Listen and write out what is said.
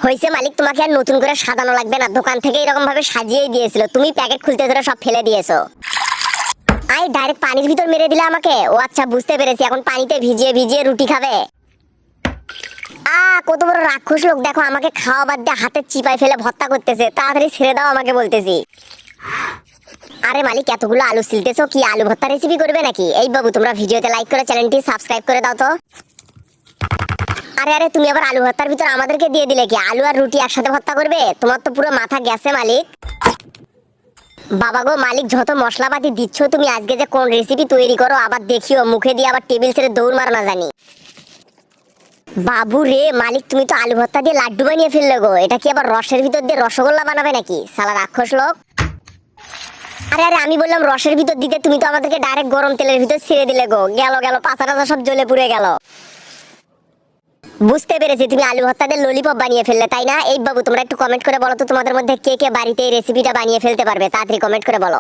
হয়েছে মালিক, তোমাকে আর নতুন করে সাজানো লাগবে না, দোকান থেকে এরকম ভাবে সাজিয়েই দিয়েছিল, তুমি প্যাকেট খুলতে ধরে সব ফেলে দিয়েছো। আই ডাইরেক্ট পানির ভিতর মেরে দিলে আমাকে। ও আচ্ছা, বুঝতে পেরেছি, এখন পানিতে ভিজিয়ে ভিজিয়ে রুটি খাবে। কত বড় রাক্ষস লোক দেখো, আমাকে খাওয়া বাদ দিয়ে হাতে চিপাই ফেলে ভর্তা করতেছে। তাড়াতাড়ি ছেড়ে দাও আমাকে বলতেছি। আরে মালিক, এতগুলো আলু ছিলতেছো কি আলু ভর্তা রেসিপি করবে নাকি? এই বাবু, তোমরা ভিডিওতে লাইক করে চ্যানেলটি সাবস্ক্রাইব করে দাও তো। আরে আরে, তুমি আবার আলু ভর্তার ভিতর আমাদেরকে দিয়ে দিলে কি? আলু আর রুটি একসাথে ভর্তা করবে? তোমার তো পুরো মাথা গেছে মালিক। বাবা গো মালিক, যত মশলাপাতি দিচ্ছ তুমি, আজকে যে কোন রেসিপি তৈরি করো আবার দেখিও, মুখে দিয়ে আবার টেবিল ছেড়ে দৌড় মার না জানি। বাবু রে মালিক, তুমি তো আলু ভর্তা দিয়ে লাড্ডু বানিয়ে ফেললে গো। এটা কি আবার রসের ভিতর দিয়ে রসগোল্লা বানাবে নাকি শালা রাক্ষস লোক? আরে আরে, আমি বললাম রসের ভিতর দিতে, তুমি তো আমাদেরকে ডাইরেক্ট গরম তেলের ভিতর ছেড়ে দিলে গো। গেল গেল, পাতা টাতা সব জ্বলে পুড়ে গেল। বুঝতে পেরেছি, তুমি আলু ভর্তা দিয়ে ললিপপ বানিয়ে ফেললে, তাই না? এই বাবু, তোমরা একটু কমেন্ট করে বলো তো, তোমাদের মধ্যে কে কে বাড়িতে এই রেসিপিটা বানিয়ে ফেলতে পারবে? তাড়াতাড়ি কমেন্ট করে বলো।